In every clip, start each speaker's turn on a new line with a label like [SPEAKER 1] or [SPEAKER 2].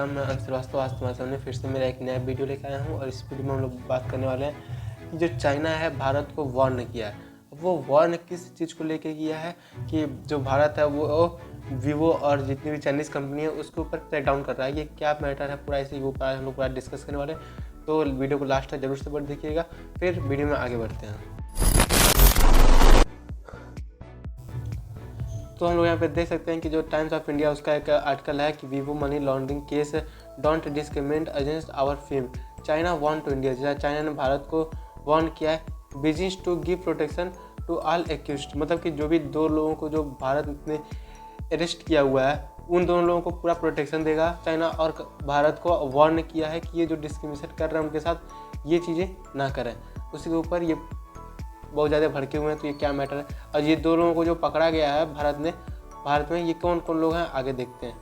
[SPEAKER 1] राम। मैं अंश श्रीवास्तव आज तुम्हारे सामने फिर से मेरा एक नया वीडियो लेकर आया हूँ और इस वीडियो में हम लोग बात करने वाले हैं कि जो चाइना है भारत को वार्न किया है। वो वार्न किस चीज़ को लेके किया है कि जो भारत है वो वीवो और जितनी भी चाइनीज़ कंपनी है उसके ऊपर क्रैकडाउन कर रहा है। ये क्या मैटर है पूरा इसी के ऊपर हम लोग पूरा डिस्कस करने वाले हैं, तो वीडियो को लास्ट तक जरूर से देखिएगा। फिर वीडियो में आगे बढ़ते हैं। तो हम लोग यहाँ पे देख सकते हैं कि जो टाइम्स ऑफ इंडिया उसका एक आर्टिकल है कि Vivo money laundering case don't discriminate against our film, China warn to India. China ने भारत को वार्न किया है business to give protection to all accused, मतलब कि जो भी दो लोगों को जो भारत ने अरेस्ट किया हुआ है उन दोनों लोगों को पूरा प्रोटेक्शन देगा चाइना, और भारत को वार्न किया है कि ये जो डिस्क्रिमिनेशन कर रहे हैं उनके साथ ये चीज़ें ना करें। उसी के ऊपर ये बहुत ज़्यादा भड़के हुए हैं। तो ये क्या मैटर है, और ये दो लोगों को जो पकड़ा गया है भारत में ये कौन कौन लोग हैं आगे देखते हैं।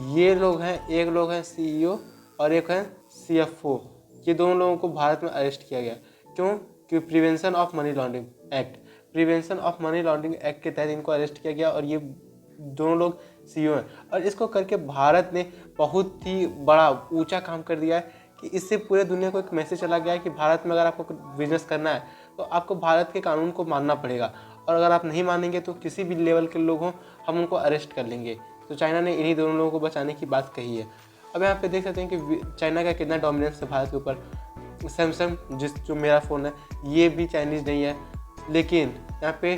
[SPEAKER 1] ये लोग हैं, एक लोग हैं CEO और एक है CFO। ये दोनों लोगों को भारत में अरेस्ट किया गया। क्यों? कि prevention of money laundering act के तहत इनको अरेस्ट किया गया और ये दोनों लोग CEO हैं। और इसको करके भारत ने बहुत ही बड़ा ऊंचा काम कर दिया है कि इससे पूरे दुनिया को एक मैसेज चला गया है कि भारत में अगर आपको बिजनेस करना है तो आपको भारत के कानून को मानना पड़ेगा, और अगर आप नहीं मानेंगे तो किसी भी लेवल के लोग हों हम उनको अरेस्ट कर लेंगे। तो चाइना ने इन्हीं दोनों लोगों को बचाने की बात कही है। अब यहाँ पे देख सकते हैं कि चाइना का कितना डोमिनेंस है भारत के ऊपर। सैमसंग जो मेरा फ़ोन है ये भी चाइनीज़ नहीं है, लेकिन यहाँ पे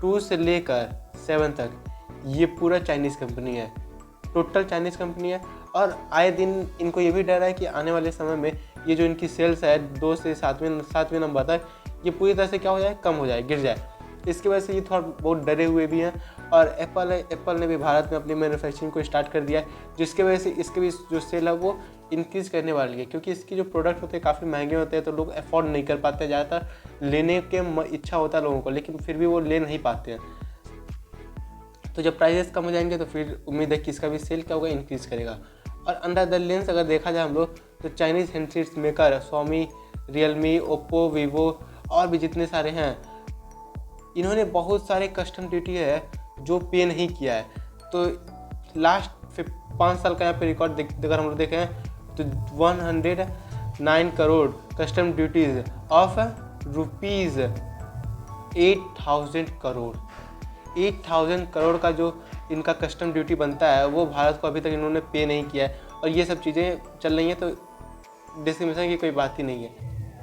[SPEAKER 1] 2 से लेकर 7 तक ये पूरा चाइनीज़ कंपनी है, टोटल चाइनीज़ कंपनी है। और आए दिन इनको ये भी डर है कि आने वाले समय में ये जो इनकी सेल्स है 2 से 7वें नंबर तक ये पूरी तरह से क्या हो जाए, कम हो जाए, गिर जाए। इसकी वजह से ये थोड़ा बहुत डरे हुए भी हैं। और एप्पल ने भी भारत में अपनी मैन्युफैक्चरिंग को स्टार्ट कर दिया है, जिसके वजह से इसके भी जो सेल है वो इंक्रीज़ करने वाली है, क्योंकि इसकी जो प्रोडक्ट होते हैं काफ़ी महंगे होते हैं तो लोग अफोर्ड नहीं कर पाते। ज़्यादातर लेने के इच्छा होता है लोगों को, लेकिन फिर भी वो ले नहीं पाते हैं। तो जब प्राइसेस कम हो जाएंगे तो फिर उम्मीद है कि इसका भी सेल क्या होगा, इंक्रीज़ करेगा। और अंडर द लेंस अगर देखा जाए हम लोग तो Chinese handsets maker Xiaomi, Realme, Oppo, Vivo और भी जितने सारे हैं इन्होंने बहुत सारे कस्टम ड्यूटी है जो पे नहीं किया है। तो लास्ट 5 साल का यहाँ पे रिकॉर्ड अगर हम लोग देखें तो 109 crore custom duties of rupees 8,000 crore. 8,000 crore का जो इनका कस्टम ड्यूटी बनता है वो भारत को अभी तक इन्होंने पे नहीं किया है। और ये सब चीज़ें चल रही हैं, तो डिस्क्रिमिनेशन की कोई बात ही नहीं है।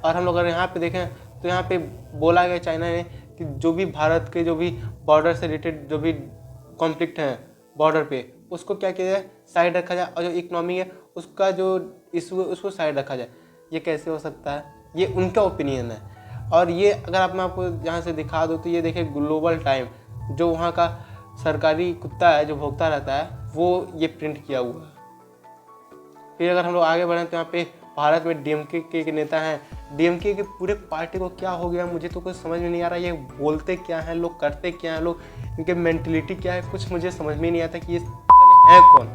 [SPEAKER 1] और हम लोग अगर यहाँ पे देखें तो यहाँ पे बोला गया चाइना ने कि जो भी भारत के जो भी बॉर्डर से रिलेटेड जो भी कॉन्फ्लिक्ट हैं बॉर्डर पे उसको क्या किया जाए, साइड रखा जाए, और जो इकोनॉमी है उसका जो इशू है उसको साइड रखा जाए। ये कैसे हो सकता है? ये उनका ओपिनियन है। और ये अगर मैं आपको यहाँ से दिखा दूँ तो ये देखिए ग्लोबल टाइम, जो वहाँ का सरकारी कुत्ता है जो भोगता रहता है वो ये प्रिंट किया हुआ है। फिर अगर हम लोग आगे बढ़ें तो यहाँ पे भारत में DMK के नेता हैं। DMK के पूरे पार्टी को क्या हो गया मुझे तो कुछ समझ में नहीं आ रहा। ये बोलते क्या हैं, लोग करते क्या हैं, लोग इनके मेंटलिटी क्या है, कुछ मुझे समझ में नहीं आता कि ये है कौन।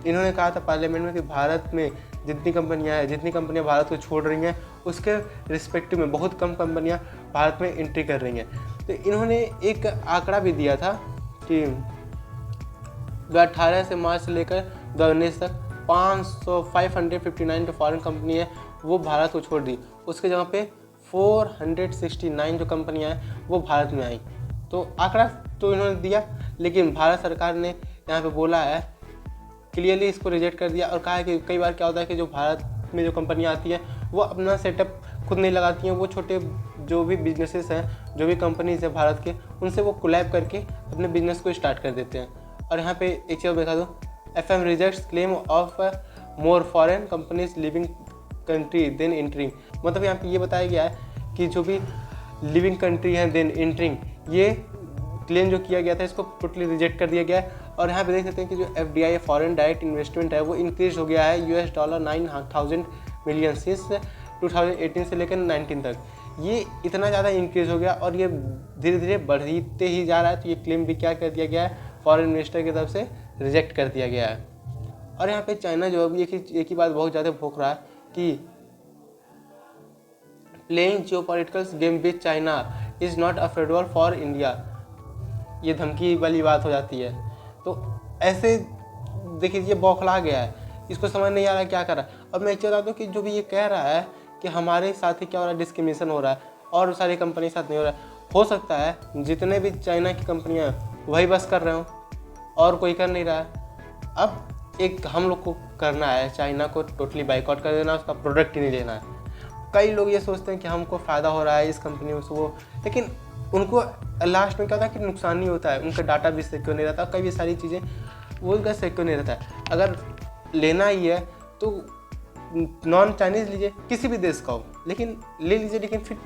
[SPEAKER 1] इन्होंने कहा था पार्लियामेंट में कि भारत में जितनी कंपनियां भारत को छोड़ रही हैं उसके रिस्पेक्टिव में बहुत कम कंपनियां भारत में एंट्री कर रही हैं। तो इन्होंने एक आंकड़ा भी दिया था कि 2018 से मार्च से लेकर 2019 तक 559 जो फॉरेन कंपनी है वो भारत को छोड़ दी, उसके जगह पे 469 जो कंपनियां हैं वो भारत में आई। तो आंकड़ा तो इन्होंने दिया, लेकिन भारत सरकार ने यहाँ पे बोला है, क्लियरली इसको रिजेक्ट कर दिया और कहा है कि कई बार क्या होता है कि जो भारत में जो कंपनियां आती हैं वो अपना सेटअप खुद नहीं लगाती हैं, वो छोटे जो भी बिजनेसेस हैं, जो भी कंपनीज हैं भारत के, उनसे वो कोलैब करके अपने बिजनेस को स्टार्ट कर देते हैं। और यहाँ पे एक चीज़ देखा दो, FM rejects claim of more foreign companies living country than entering, मतलब यहाँ पे ये बताया गया है कि जो भी लिविंग कंट्री है देन एंटरिंग, ये क्लेम जो किया गया था इसको टोटली रिजेक्ट कर दिया गया है। और यहाँ पे देख सकते हैं कि जो FDI फॉरेन डायरेक्ट इन्वेस्टमेंट है वो इंक्रीज हो गया है $9,000 मिलियन सिंस 2018 से लेकर 19 तक। ये इतना ज़्यादा इंक्रीज हो गया और ये धीरे धीरे बढ़ते ही जा रहा है। तो ये क्लेम भी क्या कर दिया गया है, फॉरेन इन्वेस्टर की तरफ से रिजेक्ट कर दिया गया है। और यहाँ पे चाइना जो अभी एक ही बात बहुत ज़्यादा भोंक रहा है कि playing geopolitical game with China is not affordable for India. ये धमकी वाली बात हो जाती है। तो ऐसे देखिए ये बौखला गया है इसको समझ नहीं आ रहा क्या कर रहा है। और मैं बता दूँ कि जो भी ये कह रहा है कि हमारे साथ ही क्या हो रहा है, डिस्क्रिमिनेशन हो रहा है और सारी कंपनी के साथ नहीं हो रहा है। हो सकता है जितने भी चाइना की कंपनियाँ वही बस कर रहे हो और कोई कर नहीं रहा है। अब एक हम लोग को करना है, चाइना को टोटली बाइकआउट कर देना, उसका प्रोडक्ट ही नहीं लेना है। कई लोग ये सोचते हैं कि हमको फ़ायदा हो रहा है इस कंपनी से वो, लेकिन उनको लास्ट में क्या होता है कि नुकसान ही होता है। उनका डाटा भी सिक्योर नहीं रहता, कई सारी चीज़ें वो उनका सिक्योर नहीं रहता है। अगर लेना ही है तो नॉन चाइनीज़ लीजिए, किसी भी देश का हो, लेकिन ले लीजिए, लेकिन फिर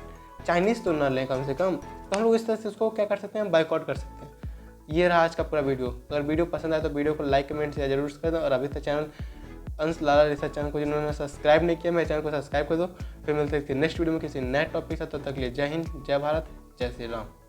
[SPEAKER 1] चाइनीज़ तो ना लें कम से कम। तो हम लोग इस तरह से उसको क्या कर सकते हैं, बाइकआउट कर सकते हैं। ये रहा आज का पूरा वीडियो। अगर वीडियो पसंद आए तो वीडियो को लाइक कमेंट शेयर जरूर कर दो। और अभी तक चैनल अंश लाला रिसर्च चैनल को जिन्होंने सब्सक्राइब नहीं किया, मेरे चैनल को सब्सक्राइब कर दो। फिर मिलते हैं नेक्स्ट वीडियो में किसी नए टॉपिक से। तब तक के लिए जय हिंद, जय भारत, जय श्री राम।